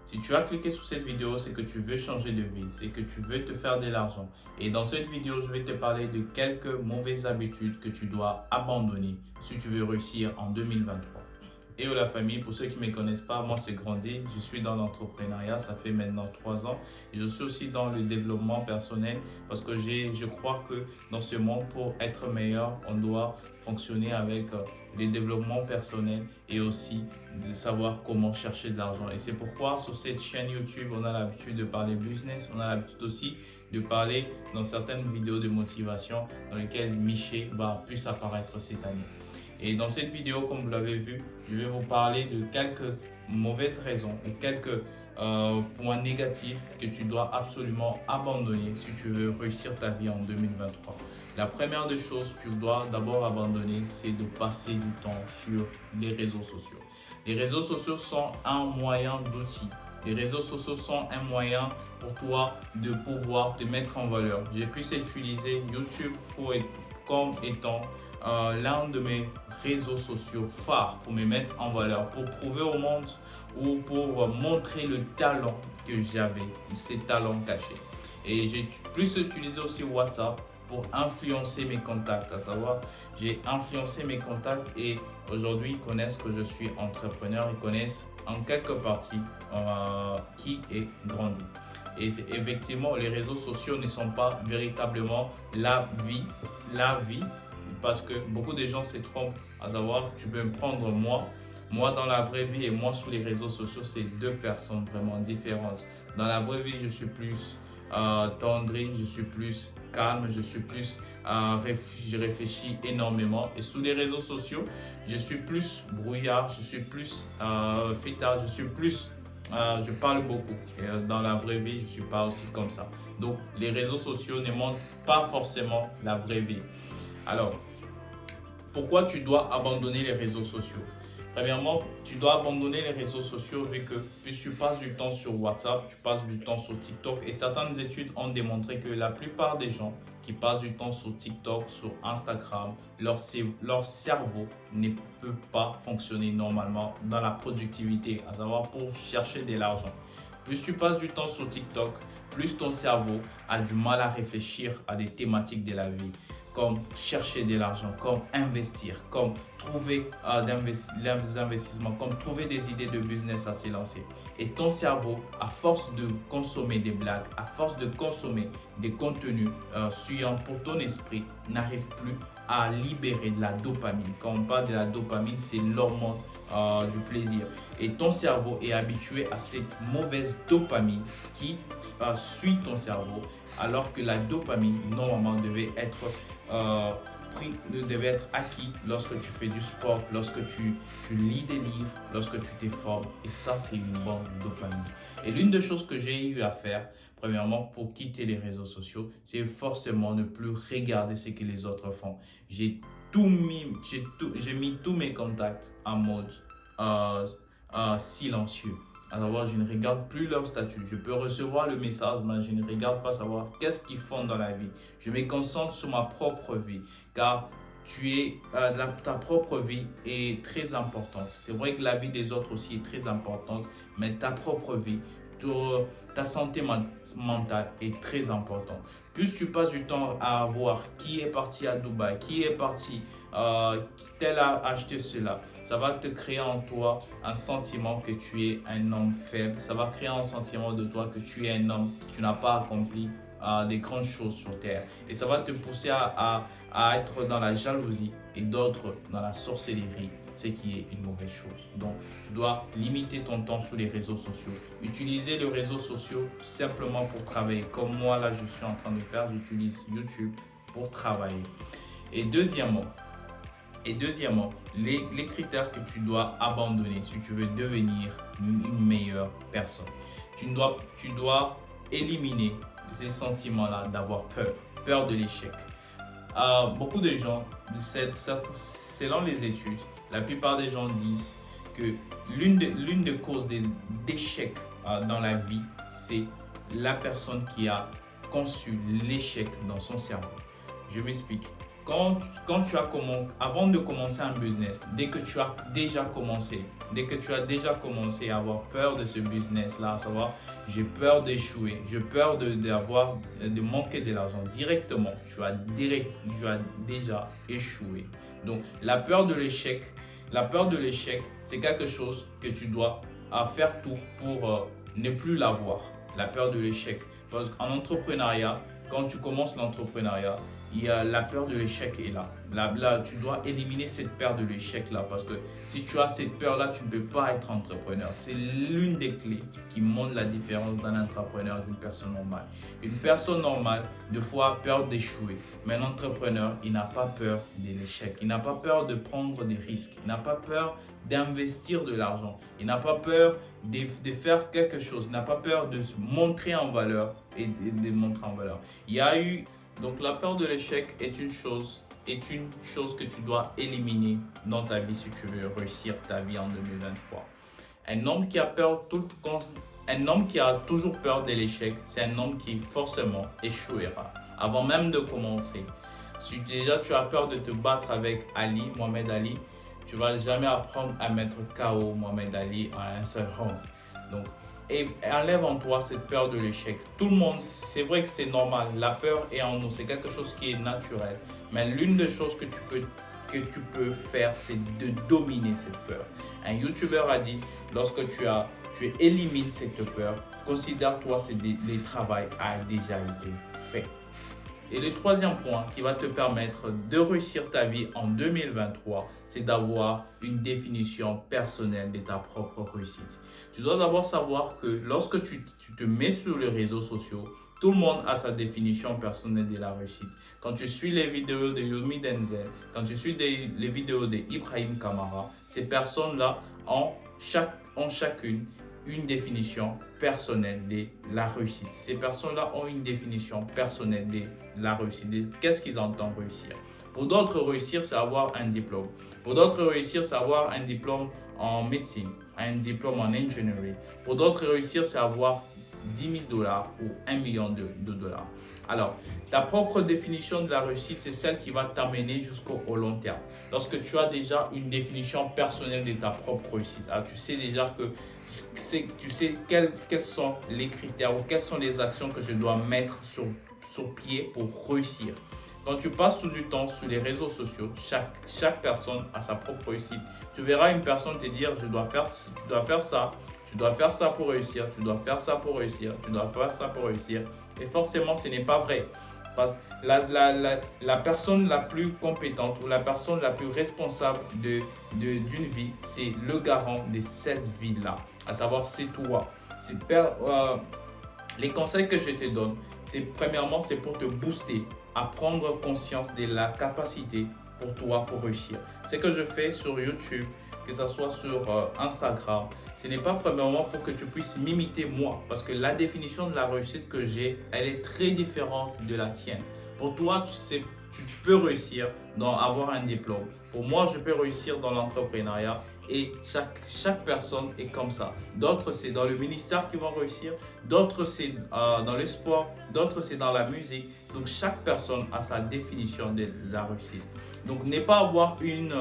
Si tu as cliqué sur cette vidéo, c'est que tu veux changer de vie, c'est que tu veux te faire de l'argent. Et dans cette vidéo, je vais te parler de quelques mauvaises habitudes que tu dois abandonner si tu veux réussir en 2023. Et la famille, pour ceux qui ne me connaissent pas, moi c'est Grandi, je suis dans l'entrepreneuriat, ça fait maintenant 3 ans. Et je suis aussi dans le développement personnel parce que je crois que dans ce monde, pour être meilleur, on doit fonctionner avec le développement personnel et aussi de savoir comment chercher de l'argent. Et c'est pourquoi sur cette chaîne YouTube, on a l'habitude de parler business, on a l'habitude aussi de parler dans certaines vidéos de motivation dans lesquelles Miché va plus apparaître cette année. Et dans cette vidéo, comme vous l'avez vu, je vais vous parler de quelques mauvaises raisons ou quelques points négatifs que tu dois absolument abandonner si tu veux réussir ta vie en 2023. La première des choses que tu dois d'abord abandonner, c'est de passer du temps sur les réseaux sociaux. Les réseaux sociaux sont un moyen d'outil. Les réseaux sociaux sont un moyen pour toi de pouvoir te mettre en valeur. J'ai pu utiliser YouTube comme étant l'un de mes réseaux sociaux phares pour me mettre en valeur, pour prouver au monde ou pour montrer le talent que j'avais, ces talents cachés. Et j'ai plus utilisé aussi WhatsApp pour influencer mes contacts, à savoir j'ai influencé mes contacts et aujourd'hui ils connaissent que je suis entrepreneur, ils connaissent en quelque partie qui est Grandi. Et effectivement, les réseaux sociaux ne sont pas véritablement la vie, parce que beaucoup de gens se trompent, à savoir, tu peux me prendre moi dans la vraie vie et moi sur les réseaux sociaux, c'est deux personnes vraiment différentes. Dans la vraie vie, je suis plus tendrine, je suis plus calme, je suis plus, je réfléchis énormément. Et sur les réseaux sociaux, je suis plus brouillard, je suis plus fêtard, je suis plus je parle beaucoup. Et dans la vraie vie, je ne suis pas aussi comme ça. Donc, les réseaux sociaux ne montrent pas forcément la vraie vie. Alors, pourquoi tu dois abandonner les réseaux sociaux? Premièrement, tu dois abandonner les réseaux sociaux vu que plus tu passes du temps sur WhatsApp, tu passes du temps sur TikTok et certaines études ont démontré que la plupart des gens qui passent du temps sur TikTok, sur Instagram, leur cerveau ne peut pas fonctionner normalement dans la productivité, à savoir pour chercher de l'argent. Plus tu passes du temps sur TikTok, plus ton cerveau a du mal à réfléchir à des thématiques de la vie, comme chercher de l'argent, comme investir, comme trouver des investissements, comme trouver des idées de business à se lancer. Et ton cerveau, à force de consommer des blagues, à force de consommer des contenus suyants pour ton esprit, n'arrive plus à libérer de la dopamine. Quand on parle de la dopamine, c'est l'hormone du plaisir. Et ton cerveau est habitué à cette mauvaise dopamine qui suit ton cerveau, alors que la dopamine, normalement, devait être acquis lorsque tu fais du sport, lorsque tu lis des livres, lorsque tu t'informes. Et ça, c'est une bonne dopamine. Et l'une des choses que j'ai eu à faire, premièrement, pour quitter les réseaux sociaux, c'est forcément ne plus regarder ce que les autres font. J'ai mis tous mes contacts en mode silencieux. À savoir, je ne regarde plus leur statut. Je peux recevoir le message, mais je ne regarde pas savoir qu'est-ce qu'ils font dans la vie. Je me concentre sur ma propre vie, car ta propre vie est très importante. C'est vrai que la vie des autres aussi est très importante, mais ta propre vie, ta santé mentale est très importante. Plus tu passes du temps à voir qui est parti à Dubaï, qui est parti, tel a acheté cela, ça va te créer en toi un sentiment que tu es un homme faible. Ça va créer un sentiment de toi que tu es un homme, tu n'as pas accompli des grandes choses sur terre. Et ça va te pousser à être dans la jalousie et d'autres dans la sorcellerie, ce qui est une mauvaise chose. Donc, tu dois limiter ton temps sur les réseaux sociaux. Utiliser les réseaux sociaux simplement pour travailler. Comme moi, là, je suis en train de faire, j'utilise YouTube pour travailler. Et deuxièmement, les critères que tu dois abandonner si tu veux devenir une meilleure personne. Tu dois éliminer ces sentiments-là d'avoir peur de l'échec. Beaucoup de gens, selon les études, la plupart des gens disent que l'une des causes d'échec dans la vie, c'est la personne qui a conçu l'échec dans son cerveau. Je m'explique. quand tu as avant de commencer un business, dès que tu as déjà commencé, à avoir peur de ce business-là, à savoir, j'ai peur d'échouer, j'ai peur de manquer de l'argent directement, tu as déjà échoué. Donc, la peur de l'échec, c'est quelque chose que tu dois faire tout pour ne plus l'avoir. La peur de l'échec. Parce qu'en entrepreneuriat, quand tu commences l'entrepreneuriat, la peur de l'échec est là. Là, tu dois éliminer cette peur de l'échec là, parce que si tu as cette peur là, tu ne peux pas être entrepreneur. C'est l'une des clés qui montre la différence d'un entrepreneur d'une personne normale. Une personne normale, des fois, a peur d'échouer, mais un entrepreneur, il n'a pas peur de l'échec. Il n'a pas peur de prendre des risques. Il n'a pas peur d'investir de l'argent. Il n'a pas peur de faire quelque chose. Il n'a pas peur de se montrer en valeur et de montrer en valeur. Donc la peur de l'échec est une chose que tu dois éliminer dans ta vie si tu veux réussir ta vie en 2023. Un homme qui a toujours peur de l'échec, c'est un homme qui forcément échouera avant même de commencer. Si déjà tu as peur de te battre avec Mohamed Ali, tu ne vas jamais apprendre à mettre KO Mohamed Ali en un seul round. Donc, enlève en toi cette peur de l'échec. Tout le monde, c'est vrai que c'est normal, la peur est en nous, c'est quelque chose qui est naturel. Mais l'une des choses que tu peux faire, c'est de dominer cette peur. Un YouTuber a dit, lorsque tu élimines cette peur, considère-toi que le travail a déjà été fait. Et le troisième point qui va te permettre de réussir ta vie en 2023, c'est d'avoir une définition personnelle de ta propre réussite. Tu dois d'abord savoir que lorsque tu te mets sur les réseaux sociaux, tout le monde a sa définition personnelle de la réussite. Quand tu suis les vidéos de Yomi Denzel, quand tu suis les vidéos d'Ibrahim Kamara, ces personnes-là ont chacune une définition personnelle de la réussite. Ces personnes-là ont une définition personnelle de la réussite. Qu'est-ce qu'ils entendent réussir? Pour d'autres, réussir, c'est avoir un diplôme. Pour d'autres, réussir, c'est avoir un diplôme en médecine, un diplôme en ingénierie. Pour d'autres, réussir, c'est avoir 10 000 $ ou 1 million de dollars. Alors, ta propre définition de la réussite, c'est celle qui va t'amener jusqu'au long terme. Lorsque tu as déjà une définition personnelle de ta propre réussite, alors tu sais déjà que tu sais quels sont les critères ou quelles sont les actions que je dois mettre sur pied pour réussir. Quand tu passes du temps sur les réseaux sociaux, chaque personne a sa propre réussite. Tu verras une personne te dire, tu dois faire ça, tu dois faire ça pour réussir, tu dois faire ça pour réussir, tu dois faire ça pour réussir. Et forcément, ce n'est pas vrai. Parce que la personne la plus compétente ou la personne la plus responsable d'une vie, c'est le garant de cette vie-là. À savoir, c'est toi. Les conseils que je te donne, premièrement, c'est pour te booster, à prendre conscience de la capacité pour toi pour réussir. Ce que je fais sur YouTube, que ce soit sur Instagram, ce n'est pas premièrement pour que tu puisses m'imiter moi, parce que la définition de la réussite que j'ai, elle est très différente de la tienne. Pour toi, tu peux réussir dans avoir un diplôme. Pour moi, je peux réussir dans l'entrepreneuriat et chaque personne est comme ça. D'autres, c'est dans le ministère qui vont réussir, d'autres, c'est dans le sport, d'autres, c'est dans la musique. Donc, chaque personne a sa définition de la réussite. Donc, ne pas avoir une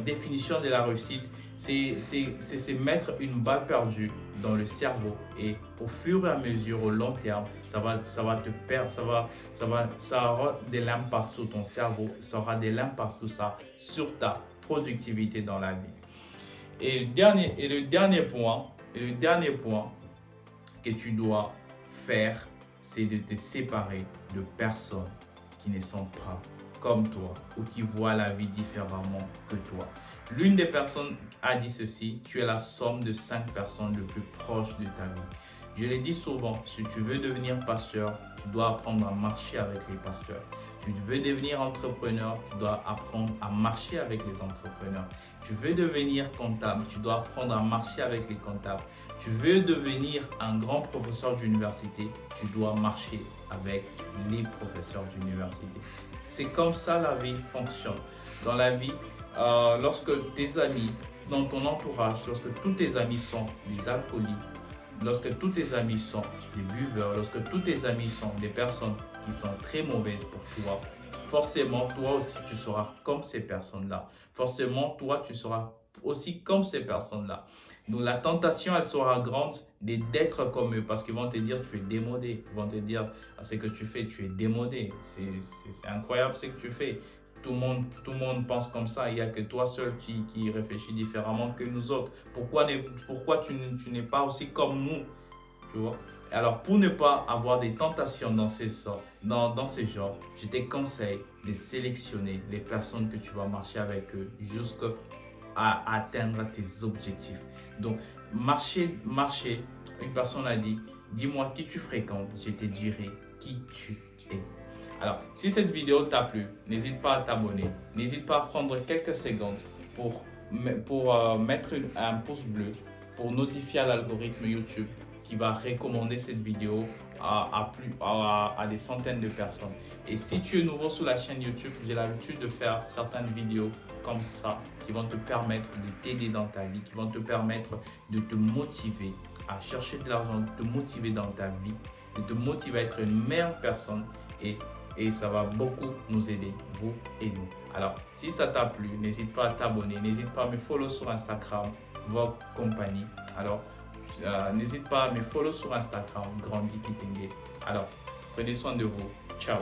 définition de la réussite, c'est mettre une balle perdue dans le cerveau et au fur et à mesure, au long terme, ça aura de l'impact sur ton cerveau, ça aura de l'impact sur ta productivité dans la vie. Et le dernier point que tu dois faire, c'est de te séparer de personnes qui ne sont pas comme toi ou qui voient la vie différemment que toi. L'une des personnes a dit ceci, tu es la somme de 5 personnes les plus proches de ta vie. Je l'ai dit souvent, si tu veux devenir pasteur, tu dois apprendre à marcher avec les pasteurs. Si tu veux devenir entrepreneur, tu dois apprendre à marcher avec les entrepreneurs. Tu veux devenir comptable, tu dois apprendre à marcher avec les comptables. Tu veux devenir un grand professeur d'université, tu dois marcher avec les professeurs d'université. C'est comme ça la vie fonctionne. Dans la vie, lorsque tes amis, dans ton entourage, lorsque tous tes amis sont des alcooliques, lorsque tous tes amis sont des buveurs, lorsque tous tes amis sont des personnes qui sont très mauvaises pour toi, forcément, toi aussi, tu seras comme ces personnes-là. Forcément, toi, tu seras aussi comme ces personnes-là. Donc, la tentation, elle sera grande d'être comme eux parce qu'ils vont te dire tu es démodé. Ils vont te dire ce que tu fais, tu es démodé. C'est incroyable ce que tu fais. Tout le monde pense comme ça. Il n'y a que toi seul qui réfléchit différemment que nous autres. Pourquoi tu n'es pas aussi comme nous? Tu vois? Alors, pour ne pas avoir des tentations dans ces genres, je te conseille de sélectionner les personnes que tu vas marcher avec eux jusqu'à atteindre tes objectifs. Donc, marcher, une personne a dit, dis-moi qui tu fréquentes, je te dirai qui tu es. Alors, si cette vidéo t'a plu, n'hésite pas à t'abonner. N'hésite pas à prendre quelques secondes pour mettre un pouce bleu pour notifier à l'algorithme YouTube qui va recommander cette vidéo à des centaines de personnes. Et si tu es nouveau sur la chaîne YouTube, j'ai l'habitude de faire certaines vidéos comme ça qui vont te permettre de t'aider dans ta vie, qui vont te permettre de te motiver à chercher de l'argent, de te motiver dans ta vie, de te motiver à être une meilleure personne et ça va beaucoup nous aider, vous et nous. Alors, si ça t'a plu, n'hésite pas à t'abonner, n'hésite pas à me follow sur Instagram, Vogue Compagnie. Alors, n'hésite pas à me follow sur Instagram, Grandi Kitenge. Alors, prenez soin de vous. Ciao.